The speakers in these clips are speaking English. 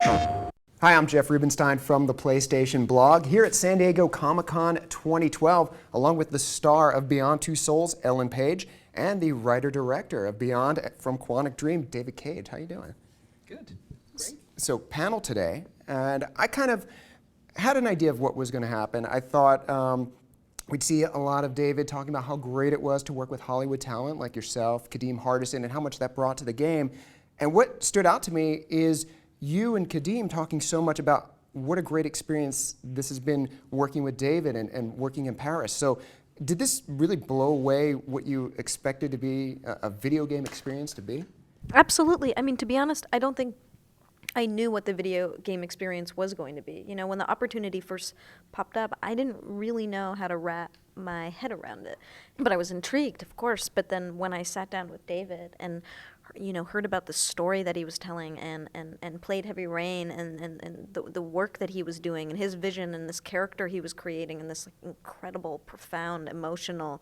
Hi, I'm Jeff Rubenstein from the PlayStation blog here at San Diego Comic-Con 2012, along with the star of Beyond Two Souls, Ellen Page, and the writer-director of Beyond from Quantic Dream, David Кейдж. How you doing? Good. Great. So panel today, and I kind of had an idea of what was going to happen. I thought we'd see a lot of David talking about how great it was to work with Hollywood talent like yourself, Kadeem Hardison, and how much that brought to the game. And what stood out to me is you and Kadeem talking so much about what a great experience this has been working with David and working in Paris. So did this really blow away what you expected to be a video game experience to be? Absolutely. I mean, to be honest, I don't think I knew what the video game experience was going to be. You know, when the opportunity first popped up, I didn't really know how to wrap my head around it. But I was intrigued, of course. But then when I sat down with David and heard about the story that he was telling and played Heavy Rain and the work that he was doing and his vision and this character he was creating and this incredible, profound, emotional,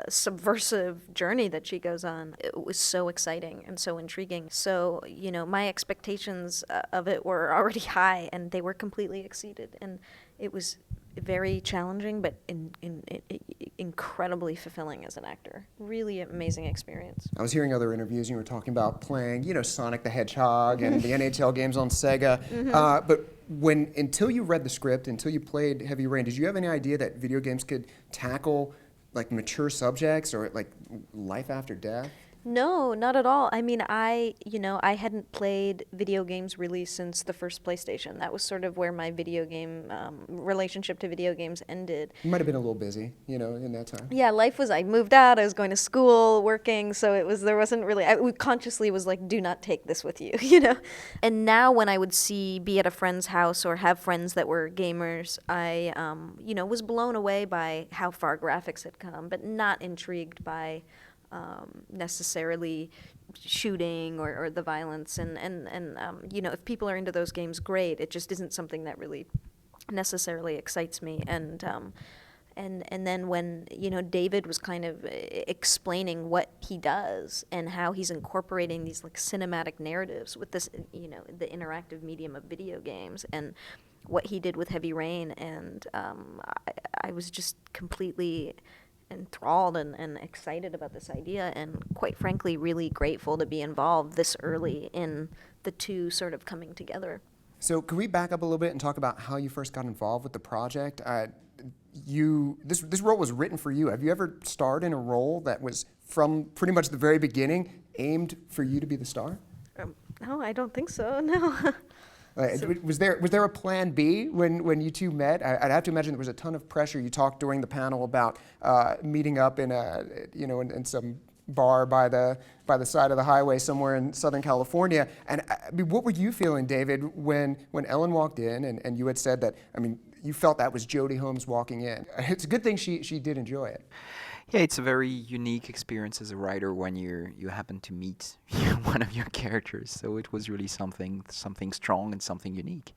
subversive journey that she goes on, it was so exciting and so intriguing. So, my expectations of it were already high and they were completely exceeded. And it was very challenging, but incredibly fulfilling as an actor. Really amazing experience. I was hearing other interviews, and you were talking about playing, Sonic the Hedgehog and the NHL games on Sega. But until you read the script, until you played Heavy Rain, did you have any idea that video games could tackle like mature subjects or like life after death? No, not at all. I mean, I hadn't played video games really since the first PlayStation. That was sort of where my video game relationship to video games ended. You might have been a little busy, in that time. Yeah, I moved out, I was going to school, working, so there wasn't really, I consciously was like, do not take this with you, And now when I would be at a friend's house or have friends that were gamers, I, was blown away by how far graphics had come, but not intrigued by necessarily shooting or the violence and if people are into those games, great. It just isn't something that really necessarily excites me. And then when David was kind of explaining what he does and how he's incorporating these like cinematic narratives with this the interactive medium of video games and what he did with Heavy Rain, and I was just completely enthralled and excited about this idea, and quite frankly really grateful to be involved this early in the two sort of coming together. So can we back up a little bit and talk about how you first got involved with the project? This role was written for you. Have you ever starred in a role that was from pretty much the very beginning aimed for you to be the star? No, I don't think so, no. Was there a plan B when you two met? I'd have to imagine there was a ton of pressure. You talked during the panel about meeting up in in some bar by the side of the highway somewhere in Southern California. And I mean, what were you feeling, David, when Ellen walked in and you had said that? I mean, you felt that was Jodie Holmes walking in. It's a good thing she did enjoy it. Yeah, it's a very unique experience as a writer when you happen to meet one of your characters. So it was really something strong and something unique.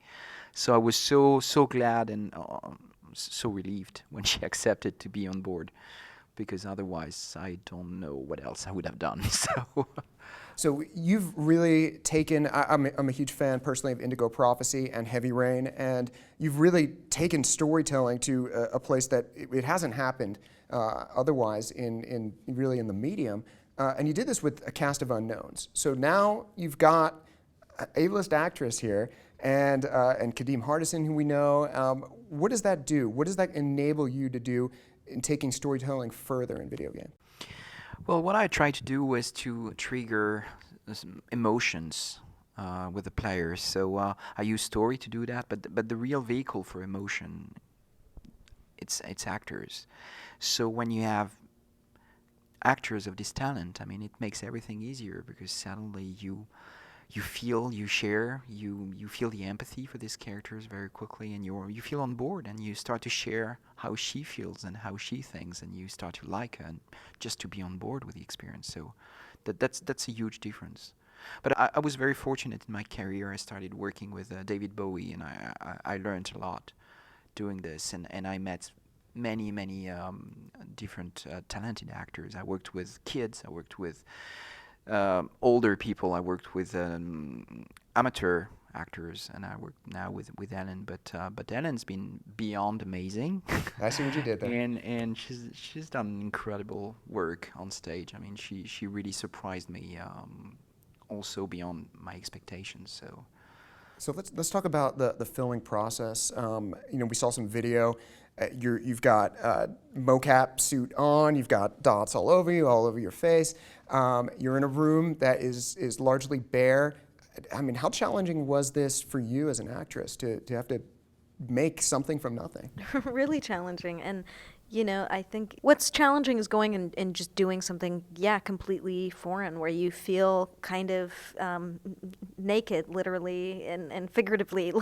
So I was so glad and so relieved when she accepted to be on board, because otherwise I don't know what else I would have done. So you've really taken, I'm a huge fan personally of Indigo Prophecy and Heavy Rain, and you've really taken storytelling to a place that it hasn't happened otherwise in the medium. And you did this with a cast of unknowns. So now you've got an A-list actress here and Kadeem Hardison, who we know. What does that do? What does that enable you to do in taking storytelling further in video game? Well, what I tried to do was to trigger some emotions with the players. So I use story to do that, but the real vehicle for emotion, it's actors. So when you have actors of this talent, I mean, it makes everything easier, because suddenly you feel, you share, you feel the empathy for these characters very quickly, and you feel on board, and you start to share how she feels and how she thinks, and you start to like her and just to be on board with the experience. So that's a huge difference. But I was very fortunate in my career. I started working with David Bowie, and I learned a lot doing this, and I met many different talented actors. I worked with kids, I worked with older people, I worked with amateur actors, and I work now with Ellen. But Ellen's been beyond amazing. I see what you did there. And she's done incredible work on stage. I mean, she really surprised me, also beyond my expectations. So let's talk about the filming process. We saw some video. You've got mocap suit on. You've got dots all over you, all over your face. You're in a room that is largely bare. I mean, how challenging was this for you as an actress to have to make something from nothing? Really challenging. And, I think what's challenging is going and just doing something, completely foreign, where you feel kind of naked, literally and figuratively,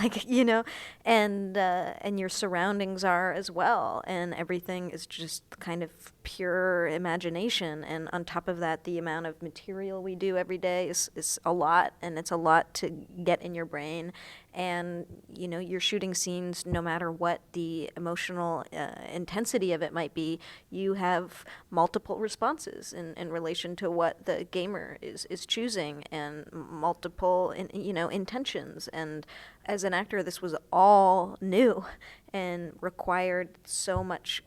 and your surroundings are as well. And everything is just kind of pure imagination. And on top of that, the amount of material we do every day is a lot, and it's a lot to get in your brain. And, you're shooting scenes, no matter what the emotional intensity of it might be, you have multiple responses in relation to what the gamer is choosing, and multiple, intentions. And as an actor, this was all new and required so much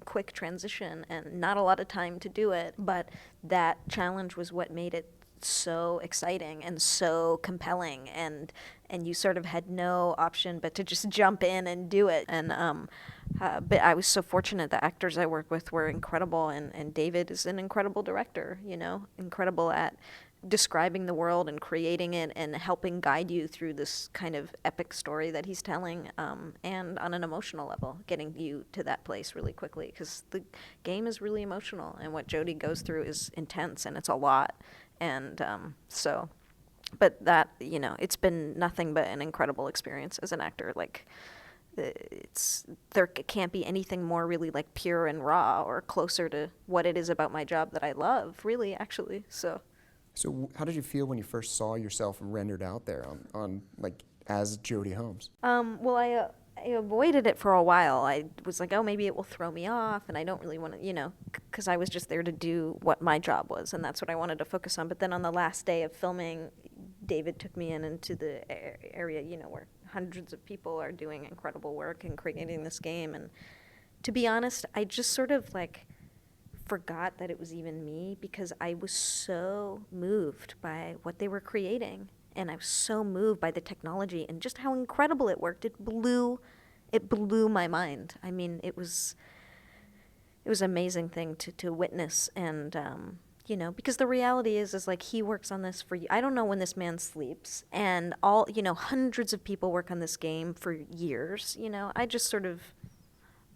quick transition and not a lot of time to do it. But that challenge was what made it so exciting and so compelling, and you sort of had no option but to just jump in and do it. And but I was so fortunate. The actors I worked with were incredible, and David is an incredible director, incredible at describing the world and creating it and helping guide you through this kind of epic story that he's telling, and on an emotional level, getting you to that place really quickly, because the game is really emotional, and what Jodie goes through is intense, and it's a lot. And but that, it's been nothing but an incredible experience as an actor. There can't be anything more really pure and raw or closer to what it is about my job that I love, really, actually. So how did you feel when you first saw yourself rendered out there on as Jodie Holmes? Well, I avoided it for a while. I was like, oh, maybe it will throw me off, and I don't really want to, because I was just there to do what my job was, and that's what I wanted to focus on. But then on the last day of filming, David took me into the area, where hundreds of people are doing incredible work and creating this game. And to be honest, I just sort of forgot that it was even me, because I was so moved by what they were creating. And I was so moved by the technology and just how incredible it worked. It blew my mind. I mean, it was an amazing thing to witness. And, because the reality is he works on this for, I don't know when this man sleeps. And hundreds of people work on this game for years. I just sort of,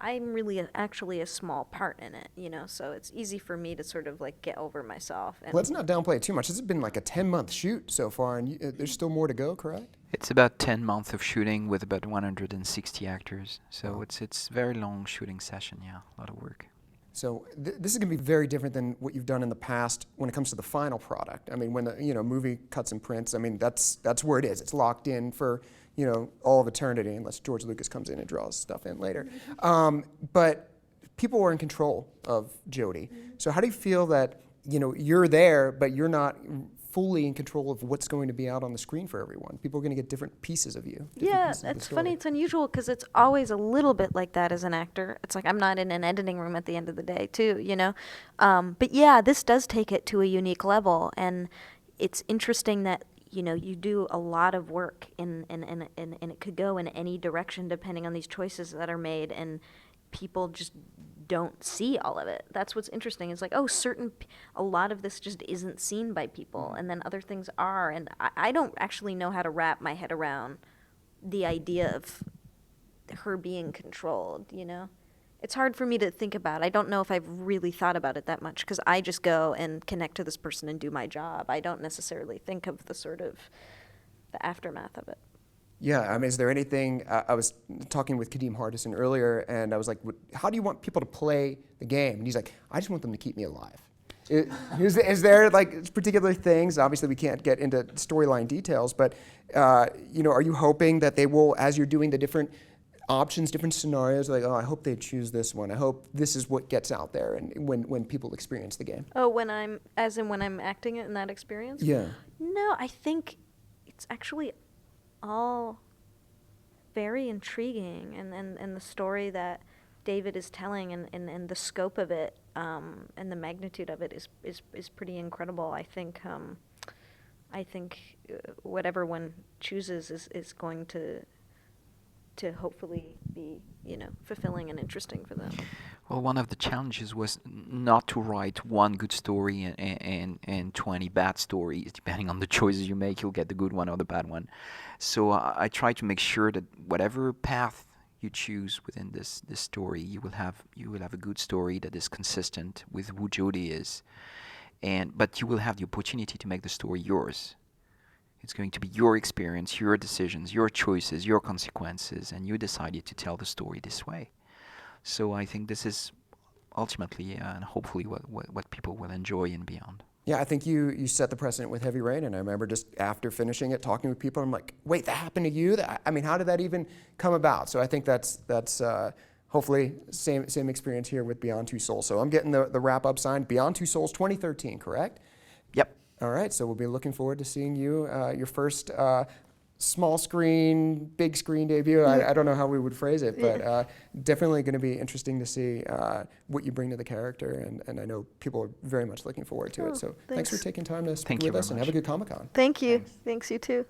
I'm really actually a small part in it, so it's easy for me to sort of get over myself. And Let's not downplay it too much. This has been a 10-month shoot so far, and there's still more to go, correct? It's about 10 months of shooting with about 160 actors. So it's very long shooting session, a lot of work. So this is going to be very different than what you've done in the past when it comes to the final product. I mean, when the movie cuts and prints, I mean, that's where it is. It's locked in for all of eternity, unless George Lucas comes in and draws stuff in later. But people were in control of Jodie. So how do you feel that you're there, but you're not fully in control of what's going to be out on the screen for everyone? People are going to get different pieces of you. Yeah, it's funny. It's unusual, because it's always a little bit like that as an actor. It's I'm not in an editing room at the end of the day, too, But yeah, this does take it to a unique level, and it's interesting that you do a lot of work, and it could go in any direction depending on these choices that are made, and people just don't see all of it. That's what's interesting. It's a lot of this just isn't seen by people, and then other things are, and I don't actually know how to wrap my head around the idea of her being controlled, It's hard for me to think about. I don't know if I've really thought about it that much, because I just go and connect to this person and do my job. I don't necessarily think of the sort of the aftermath of it. Yeah, I mean, is there anything, I was talking with Kadeem Hardison earlier, and I was like, how do you want people to play the game? And he's like, I just want them to keep me alive. Is there particular things, obviously we can't get into storyline details, but are you hoping that they will, as you're doing the different options, different scenarios, I hope they choose this one. I hope this is what gets out there, and when people experience the game. Oh, when I'm acting it in that experience? Yeah. No, I think it's actually all very intriguing, and the story that David is telling and the scope of it and the magnitude of it is pretty incredible. I think whatever one chooses is going to hopefully be, fulfilling and interesting for them. Well, one of the challenges was not to write one good story and 20 bad stories. Depending on the choices you make, you'll get the good one or the bad one. So I try to make sure that whatever path you choose within this story, you will have a good story that is consistent with who Jodie is, but you will have the opportunity to make the story yours. It's going to be your experience, your decisions, your choices, your consequences, and you decided to tell the story this way. So I think this is ultimately and hopefully what people will enjoy in Beyond. Yeah, I think you set the precedent with Heavy Rain, and I remember just after finishing it, talking with people, I'm like, wait, that happened to you? I mean, how did that even come about? So I think that's hopefully same experience here with Beyond Two Souls. So I'm getting the wrap-up signed, Beyond Two Souls 2013, correct? Yep. All right, so we'll be looking forward to seeing you, your first small screen, big screen debut. I don't know how we would phrase it, but definitely going to be interesting to see what you bring to the character, and I know people are very much looking forward to it. So thanks for taking time to speak Thank you with us, very and have a much. good Comic-Con. Thank you. Thanks, you too.